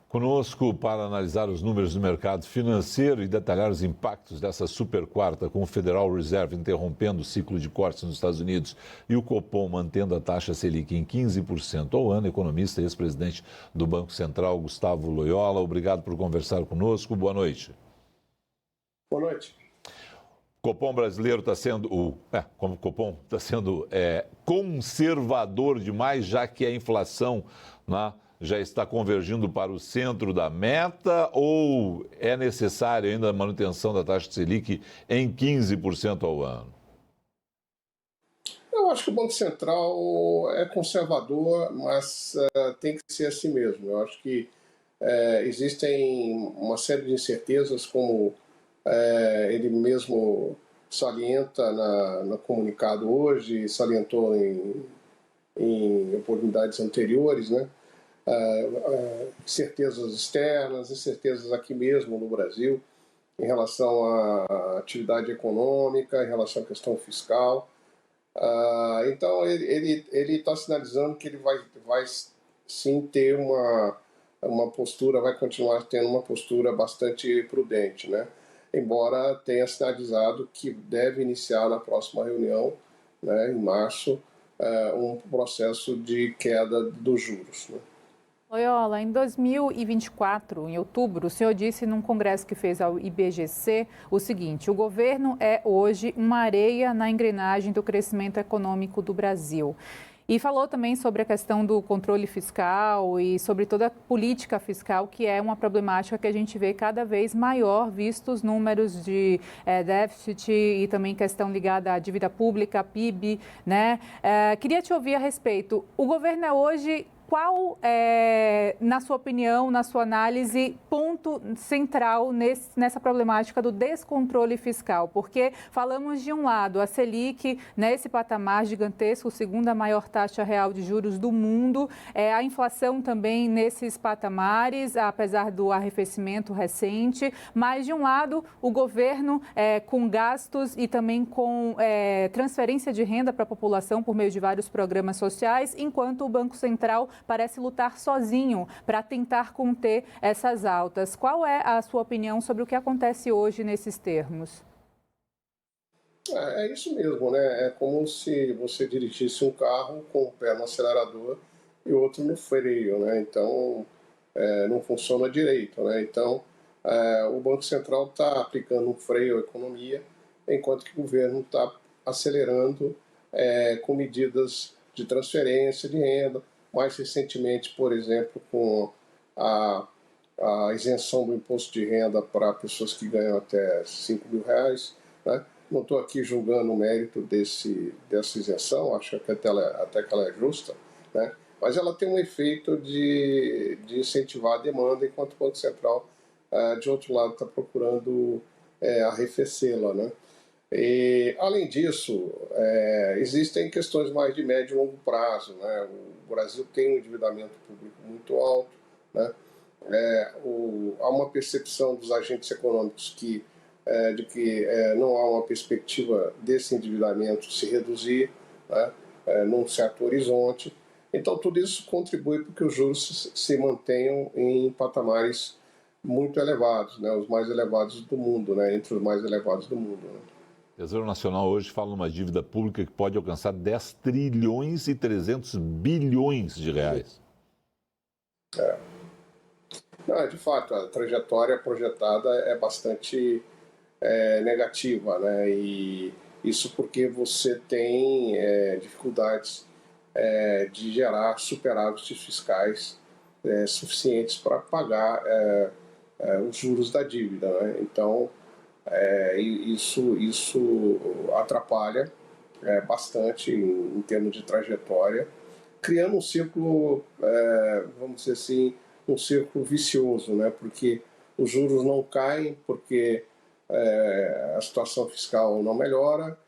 Conosco para analisar os números do mercado financeiro e detalhar os impactos dessa super quarta, com o Federal Reserve interrompendo o ciclo de cortes nos Estados Unidos e o Copom mantendo a taxa Selic em 15% ao ano, economista e ex-presidente do Banco Central, Gustavo Loyola. Obrigado por conversar conosco. Boa noite. Boa noite. O Copom brasileiro está sendo, como o Copom está sendo conservador demais, já que a inflação já está convergindo para o centro da meta, ou é necessária ainda a manutenção da taxa de Selic em 15% ao ano? Eu acho que o Banco Central é conservador, mas tem que ser assim mesmo. Eu acho que existem uma série de incertezas, como ele mesmo salienta no comunicado hoje, salientou em oportunidades anteriores, né? Incertezas externas, incertezas aqui mesmo no Brasil, em relação à atividade econômica, em relação à questão fiscal. Então, ele está sinalizando que ele vai sim ter uma postura, vai continuar tendo uma postura bastante prudente, né? Embora tenha sinalizado que deve iniciar na próxima reunião, né, em março, um processo de queda dos juros, né? Loyola, em 2024, em outubro, o senhor disse num congresso que fez ao IBGC o seguinte: o governo é hoje uma areia na engrenagem do crescimento econômico do Brasil. E falou também sobre a questão do controle fiscal e sobre toda a política fiscal, que é uma problemática que a gente vê cada vez maior, visto os números de déficit e também questão ligada à dívida pública, PIB, né? Queria te ouvir a respeito. O governo é hoje... Qual é, na sua opinião, na sua análise, ponto central nessa problemática do descontrole fiscal? Porque falamos de um lado, a Selic nesse patamar gigantesco, segunda maior taxa real de juros do mundo, a inflação também nesses patamares, apesar do arrefecimento recente, mas de um lado o governo com gastos e também com transferência de renda para a população por meio de vários programas sociais, enquanto o Banco Central parece lutar sozinho para tentar conter essas altas. Qual é a sua opinião sobre o que acontece hoje nesses termos? É isso mesmo, né? É como se você dirigisse um carro com o pé no acelerador e o outro no freio, né? Então, não funciona direito, né? Então, o Banco Central está aplicando um freio à economia, enquanto que o governo está acelerando com medidas de transferência de renda. Mais recentemente, por exemplo, com a isenção do imposto de renda para pessoas que ganham até R$5.000, né? Não estou aqui julgando o mérito dessa isenção, acho que até que ela é justa, né? Mas ela tem um efeito de incentivar a demanda, enquanto o Banco Central, de outro lado, está procurando arrefecê-la, né? E, além disso, existem questões mais de médio e longo prazo, né? O Brasil tem um endividamento público muito alto, né? Há uma percepção dos agentes econômicos de que não há uma perspectiva desse endividamento se reduzir, né? Num certo horizonte. Então, tudo isso contribui para que os juros se mantenham em patamares muito elevados, né? Os mais elevados do mundo, né? Entre os mais elevados do mundo, né? O Tesouro Nacional hoje fala numa dívida pública que pode alcançar 10 trilhões e 300 bilhões de reais. Não, de fato, a trajetória projetada é bastante negativa, né? E isso porque você tem dificuldades de gerar superávites fiscais suficientes para pagar os juros da dívida, né? Então, isso atrapalha bastante em termos de trajetória, criando um círculo, vamos dizer assim, um círculo vicioso, né? Porque os juros não caem porque a situação fiscal não melhora,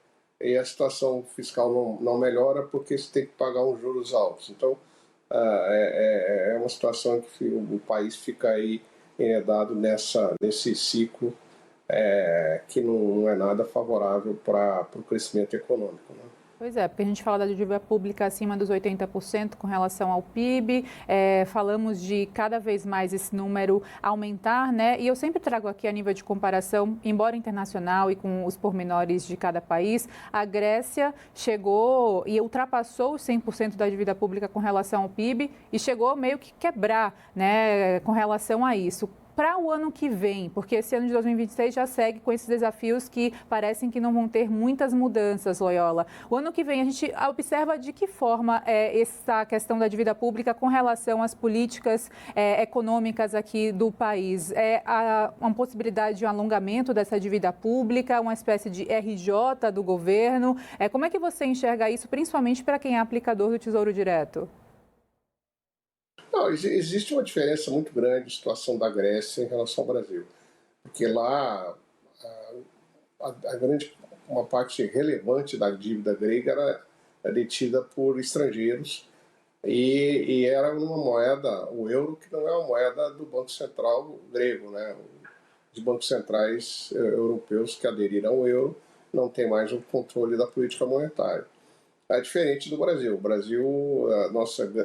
e a situação fiscal não melhora porque você tem que pagar uns juros altos. Então, é uma situação em que o país fica aí enredado nesse ciclo que não é nada favorável para o crescimento econômico, né? Pois é, porque a gente fala da dívida pública acima dos 80% com relação ao PIB, falamos de cada vez mais esse número aumentar, né? E eu sempre trago aqui a nível de comparação, embora internacional e com os pormenores de cada país, a Grécia chegou e ultrapassou os 100% da dívida pública com relação ao PIB e chegou meio que quebrar, né, com relação a isso. Para o ano que vem, porque esse ano de 2026 já segue com esses desafios que parecem que não vão ter muitas mudanças, Loyola. O ano que vem a gente observa de que forma essa questão da dívida pública com relação às políticas econômicas aqui do país. Uma possibilidade de um alongamento dessa dívida pública, uma espécie de RJ do governo. Como é que você enxerga isso, principalmente para quem é aplicador do Tesouro Direto? Não, existe uma diferença muito grande de situação da Grécia em relação ao Brasil, porque lá uma parte relevante da dívida grega era detida por estrangeiros e era uma moeda, o euro, que não é uma moeda do Banco Central grego, né? Os bancos centrais europeus que aderiram ao euro não têm mais o controle da política monetária. É diferente do Brasil. O Brasil,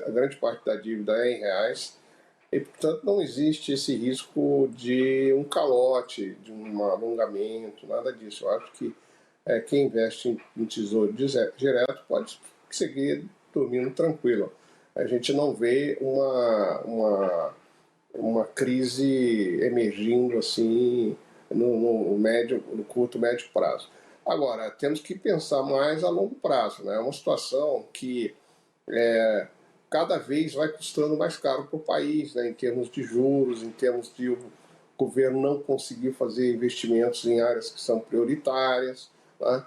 a grande parte da dívida é em reais e, portanto, não existe esse risco de um calote, de um alongamento, nada disso. Eu acho que quem investe em tesouro direto pode seguir dormindo tranquilo. A gente não vê uma crise emergindo assim no curto, médio prazo. Agora, temos que pensar mais a longo prazo, né? É uma situação que cada vez vai custando mais caro para o país, né? Em termos de juros, em termos de o governo não conseguir fazer investimentos em áreas que são prioritárias, né?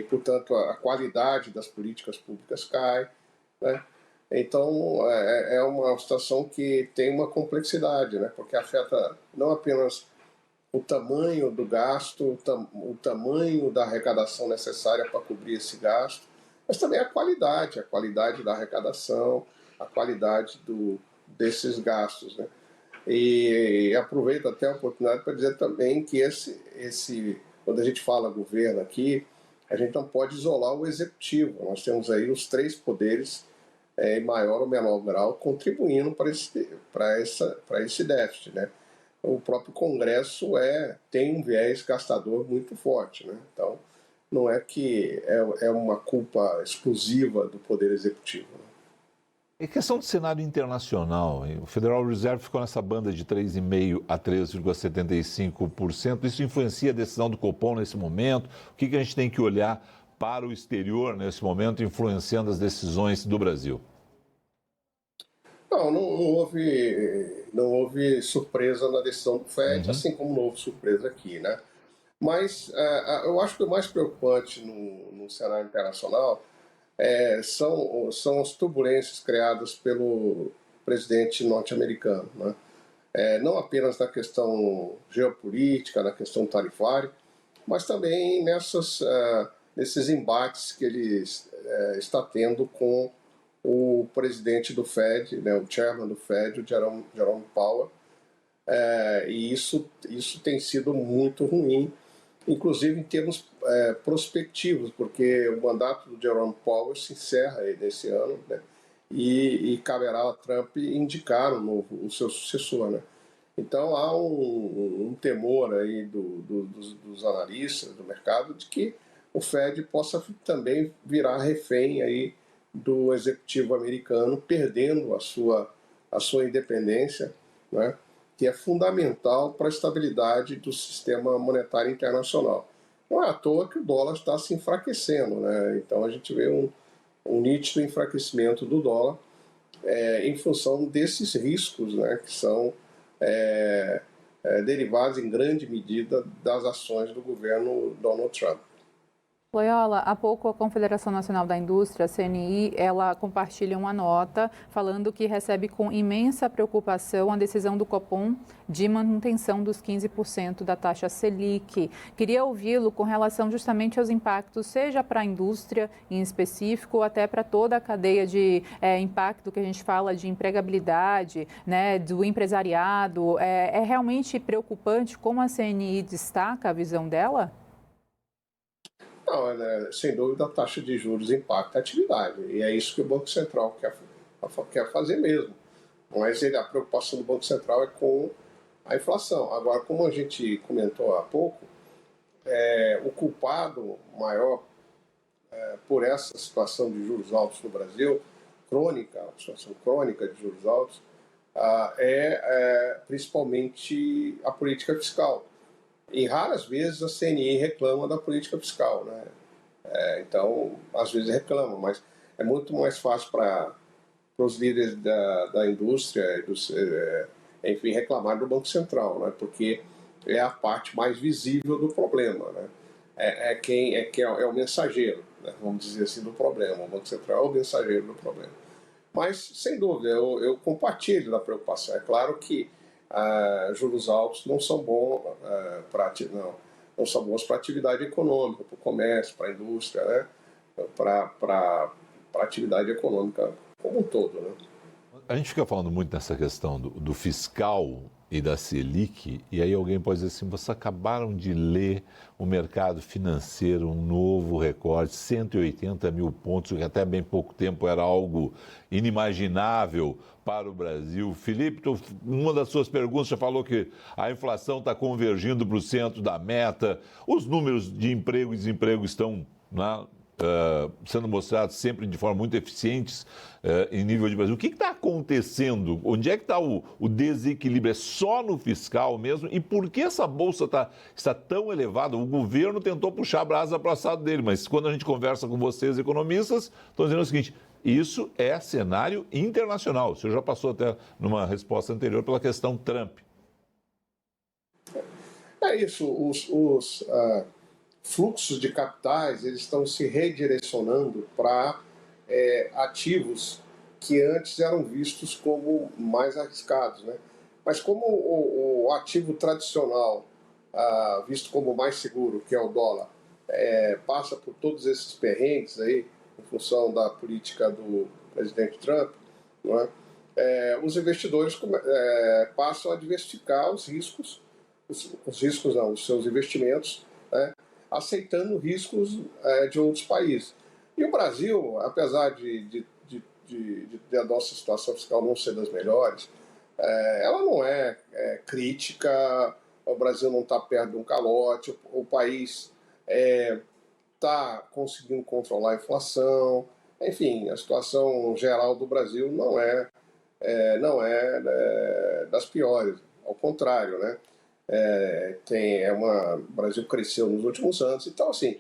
Portanto, a qualidade das políticas públicas cai, né? Então, é uma situação que tem uma complexidade, né? Porque afeta não apenas o tamanho do gasto, o tamanho da arrecadação necessária para cobrir esse gasto, mas também a qualidade da arrecadação, a qualidade desses gastos, né? E aproveito até a oportunidade para dizer também que quando a gente fala governo aqui, a gente não pode isolar o executivo. Nós temos aí os três poderes, em maior ou menor grau, contribuindo para esse déficit, né? O próprio Congresso tem um viés gastador muito forte, né? Então, não é que é uma culpa exclusiva do Poder Executivo, né? Em questão de cenário internacional, o Federal Reserve ficou nessa banda de 3,5% a 3,75%. Isso influencia a decisão do Copom nesse momento? O que a gente tem que olhar para o exterior nesse momento, influenciando as decisões do Brasil? Não houve surpresa na decisão do FED, assim como não houve surpresa aqui, né? Mas eu acho que o mais preocupante no cenário internacional são as turbulências criadas pelo presidente norte-americano, né? Não apenas na questão geopolítica, na questão tarifária, mas também nesses embates que ele está tendo com o presidente do Fed, né, o chairman do Fed, o Jerome Powell, e isso tem sido muito ruim, inclusive em termos prospectivos, porque o mandato do Jerome Powell se encerra nesse ano, né, e caberá a Trump indicar o seu sucessor, né? Então há um temor aí dos analistas do mercado de que o Fed possa também virar refém aí do executivo americano, perdendo a sua independência, né, que é fundamental para a estabilidade do sistema monetário internacional. Não é à toa que o dólar está se enfraquecendo, né? Então a gente vê um nítido enfraquecimento do dólar em função desses riscos, né, que são derivados em grande medida das ações do governo Donald Trump. Loyola, há pouco a Confederação Nacional da Indústria, a CNI, ela compartilha uma nota falando que recebe com imensa preocupação a decisão do Copom de manutenção dos 15% da taxa Selic. Queria ouvi-lo com relação justamente aos impactos, seja para a indústria em específico, ou até para toda a cadeia de impacto que a gente fala de empregabilidade, né, do empresariado. É realmente preocupante como a CNI destaca a visão dela? Não, né, sem dúvida a taxa de juros impacta a atividade, e é isso que o Banco Central quer fazer mesmo. Mas a preocupação do Banco Central é com a inflação. Agora, como a gente comentou há pouco, o culpado maior por essa situação de juros altos no Brasil, crônica, a situação crônica de juros altos, principalmente a política fiscal. E raras vezes a CNI reclama da política fiscal, né? Então, às vezes reclama, mas é muito mais fácil para os líderes da indústria, enfim, reclamar do Banco Central, né? Porque é a parte mais visível do problema, né? É o mensageiro, né? Vamos dizer assim, do problema. O Banco Central é o mensageiro do problema. Mas, sem dúvida, eu compartilho da preocupação. É claro que juros altos não são bons não são bons para a atividade econômica, para o comércio, para a indústria, né? para a atividade econômica como um todo, né? A gente fica falando muito nessa questão do fiscal e da Selic, e aí alguém pode dizer assim, vocês acabaram de ler o mercado financeiro, um novo recorde, 180 mil pontos, que até bem pouco tempo era algo inimaginável para o Brasil. Felipe, uma das suas perguntas já falou que a inflação está convergindo para o centro da meta, os números de emprego e desemprego estão, né, sendo mostrados sempre de forma muito eficientes em nível de Brasil. O que está acontecendo? Onde é que está o desequilíbrio? É só no fiscal mesmo? E por que essa bolsa está tão elevada? O governo tentou puxar a brasa para o assado dele, mas quando a gente conversa com vocês, economistas, estão dizendo o seguinte, isso é cenário internacional. O senhor já passou até numa resposta anterior pela questão Trump. É isso, os fluxos de capitais eles estão se redirecionando para ativos que antes eram vistos como mais arriscados, né? Mas como o ativo tradicional, visto como mais seguro, que é o dólar, passa por todos esses perrengues aí, em função da política do presidente Trump, não é? Os investidores passam a diversificar os riscos não, os seus investimentos, né? Aceitando riscos de outros países. E o Brasil, apesar de a nossa situação fiscal não ser das melhores, ela não é crítica, o Brasil não está perto de um calote, o país está conseguindo controlar a inflação, enfim, a situação geral do Brasil não é das piores, ao contrário, né? O Brasil cresceu nos últimos anos, então assim,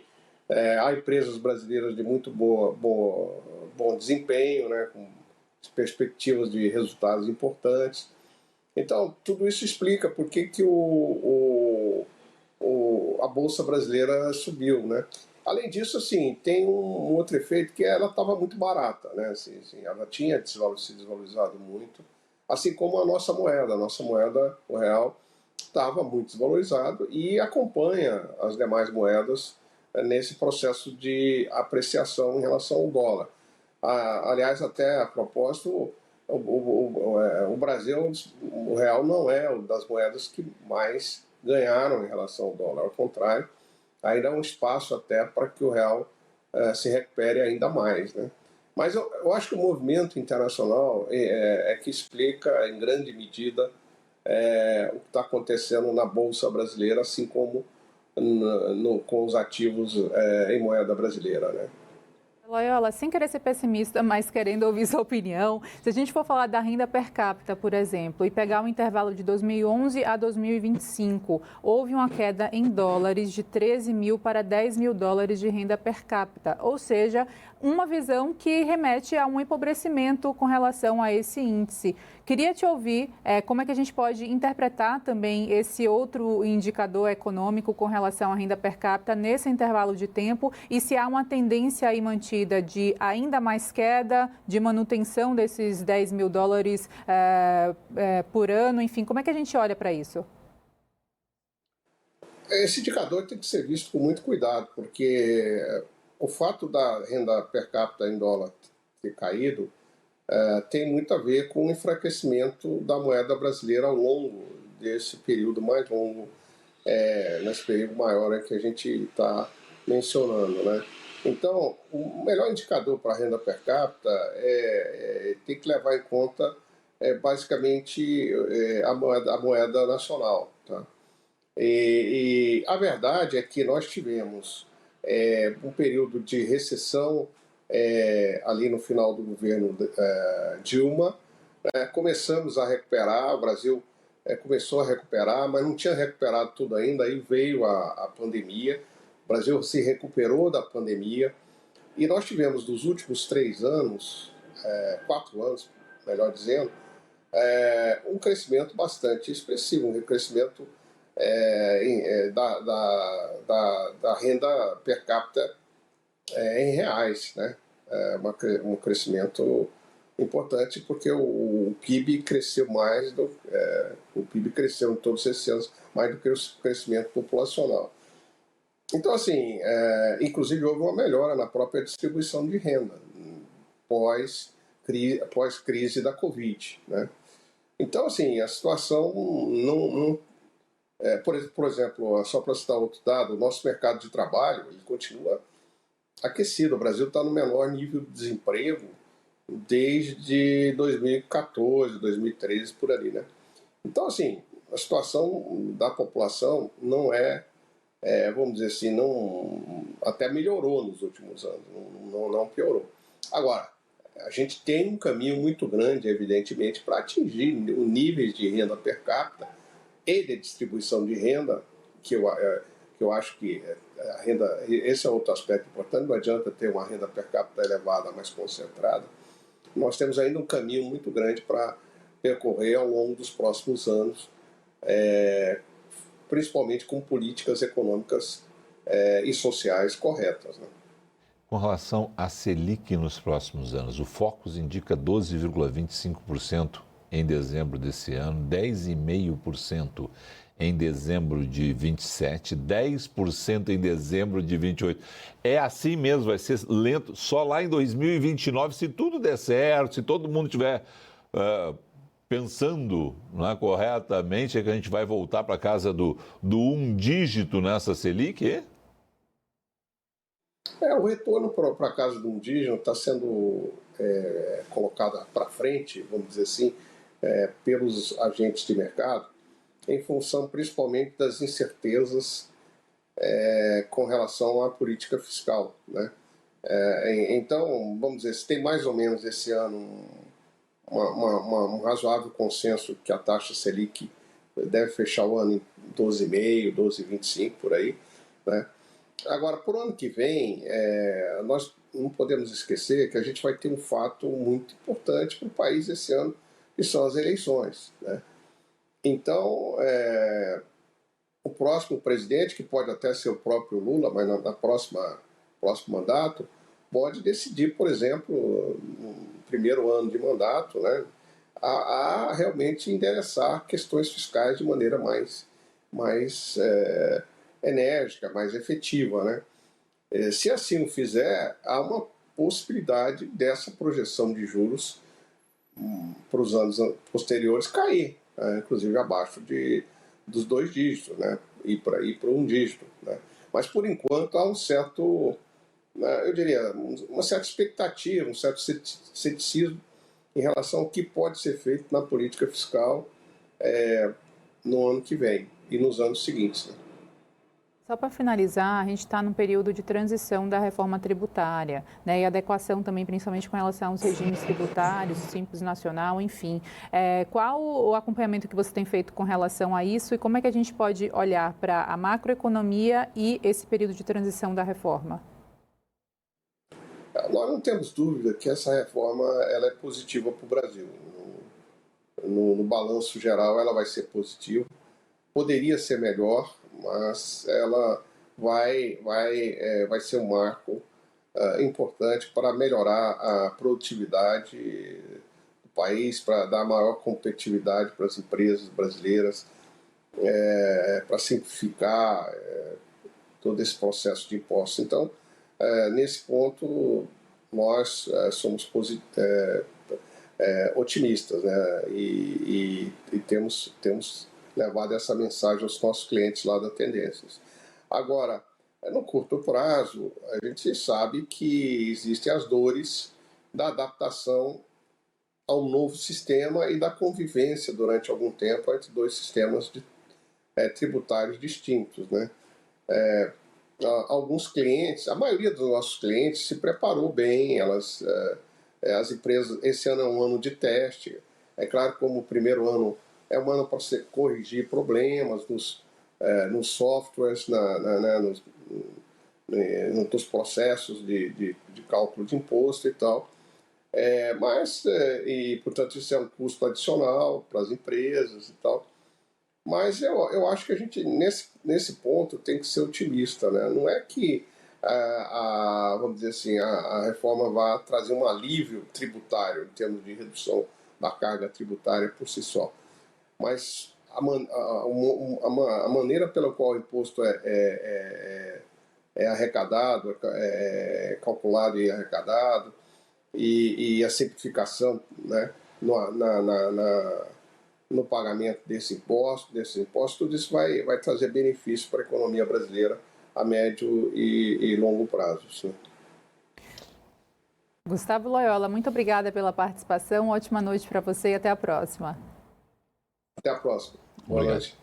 há empresas brasileiras de muito bom desempenho, né, com perspectivas de resultados importantes. Então, tudo isso explica por que a Bolsa Brasileira subiu, né? Além disso, assim, tem um outro efeito que ela estava muito barata, né? Assim, ela tinha se desvalorizado muito, assim como a nossa moeda, o real, estava muito desvalorizado e acompanha as demais moedas nesse processo de apreciação em relação ao dólar. Aliás, até a propósito, o Brasil, o real não é uma das moedas que mais ganharam em relação ao dólar, ao contrário, ainda há um espaço até para que o real se recupere ainda mais, né? Mas eu acho que o movimento internacional é que explica, em grande medida, o que está acontecendo na Bolsa Brasileira, assim como com os ativos em moeda brasileira, né? Loyola, sem querer ser pessimista, mas querendo ouvir sua opinião, se a gente for falar da renda per capita, por exemplo, e pegar o intervalo de 2011 a 2025, houve uma queda em dólares de 13 mil para 10 mil dólares de renda per capita, ou seja, uma visão que remete a um empobrecimento com relação a esse índice. Queria te ouvir como é que a gente pode interpretar também esse outro indicador econômico com relação à renda per capita nesse intervalo de tempo e se há uma tendência aí mantida de ainda mais queda, de manutenção desses 10 mil dólares por ano, enfim, como é que a gente olha para isso? Esse indicador tem que ser visto com muito cuidado, porque o fato da renda per capita em dólar ter caído tem muito a ver com o enfraquecimento da moeda brasileira ao longo desse período mais longo, nesse período maior que a gente está mencionando, né? Então, o melhor indicador para a renda per capita tem que levar em conta basicamente a moeda nacional, tá? E a verdade é que nós tivemos um período de recessão ali no final do governo Dilma, né? Começamos a recuperar, o Brasil começou a recuperar, mas não tinha recuperado tudo ainda, aí veio a pandemia, o Brasil se recuperou da pandemia, e nós tivemos dos últimos 3 anos, 4 anos, melhor dizendo, um crescimento bastante expressivo, um crescimento da renda per capita em reais, né? Um crescimento importante porque o PIB cresceu mais, o PIB cresceu em todos esses anos mais do que o crescimento populacional. Então, assim, inclusive houve uma melhora na própria distribuição de renda pós-crise da Covid, né? Então, assim, a situação não por exemplo, só para citar outro dado, o nosso mercado de trabalho ele continua aquecido. O Brasil está no menor nível de desemprego desde 2014, 2013, por ali, né? Então, assim, a situação da população não vamos dizer assim, até melhorou nos últimos anos, não piorou. Agora, a gente tem um caminho muito grande, evidentemente, para atingir níveis de renda per capita e de distribuição de renda, que eu acho que a renda, esse é outro aspecto importante, não adianta ter uma renda per capita elevada, mais concentrada. Nós temos ainda um caminho muito grande para percorrer ao longo dos próximos anos, principalmente com políticas econômicas e sociais corretas, né? Com relação à Selic nos próximos anos, o Focus indica 12,25% em dezembro desse ano, 10,5% em dezembro de 27, 10% em dezembro de 28. É assim mesmo, vai ser lento, só lá em 2029, se tudo der certo, se todo mundo estiver pensando, né, corretamente, é que a gente vai voltar para casa do um dígito nessa Selic? O retorno para a casa do indígena está sendo colocado para frente, vamos dizer assim, pelos agentes de mercado, em função principalmente das incertezas com relação à política fiscal, né? Então, vamos dizer, se tem mais ou menos esse ano um razoável consenso que a taxa Selic deve fechar o ano em 12,5, 12,25 por aí, né? Agora, para o ano que vem, nós não podemos esquecer que a gente vai ter um fato muito importante para o país esse ano, que são as eleições, né? Então, o próximo presidente, que pode até ser o próprio Lula, mas na próximo mandato, pode decidir, por exemplo, no primeiro ano de mandato, né, a realmente endereçar questões fiscais de maneira mais enérgica, mais efetiva, né? Se assim o fizer, há uma possibilidade dessa projeção de juros para os anos posteriores cair, né? Inclusive abaixo dos 2 dígitos, né? E para ir para 1 dígito, né? Mas por enquanto há um certo, eu diria, uma certa expectativa, um certo ceticismo em relação ao que pode ser feito na política fiscal no ano que vem e nos anos seguintes, né? Só para finalizar, a gente está num período de transição da reforma tributária, né, e adequação também, principalmente com relação aos regimes tributários, o Simples Nacional, enfim. Qual o acompanhamento que você tem feito com relação a isso e como é que a gente pode olhar para a macroeconomia e esse período de transição da reforma? Nós não temos dúvida que essa reforma ela é positiva para o Brasil. No balanço geral, ela vai ser positiva. Poderia ser melhor, mas ela vai ser um marco importante para melhorar a produtividade do país, para dar maior competitividade para as empresas brasileiras, para simplificar todo esse processo de impostos. Então, nesse ponto, nós somos otimistas, né? E temos levado essa mensagem aos nossos clientes lá da Tendências. Agora, No curto prazo, a gente sabe que existem as dores da adaptação ao novo sistema e da convivência durante algum tempo entre dois sistemas tributários distintos, né? Alguns clientes, a maioria dos nossos clientes se preparou bem, as empresas, esse ano é um ano de teste, é claro que como o primeiro ano é um ano para você corrigir problemas nos softwares, nos processos de cálculo de imposto e tal. Portanto, isso é um custo adicional para as empresas e tal. Mas eu acho que a gente, nesse ponto, tem que ser otimista, né? Não é que, vamos dizer assim, a reforma vá trazer um alívio tributário, em termos de redução da carga tributária por si só. Mas a maneira pela qual o imposto é arrecadado, é calculado e arrecadado, e a simplificação, né, no pagamento desse imposto, tudo isso vai trazer benefício para a economia brasileira a médio e longo prazos, né? Gustavo Loyola, muito obrigada pela participação. Ótima noite para você e até a próxima. Até a próxima. Boa Obrigado. noite.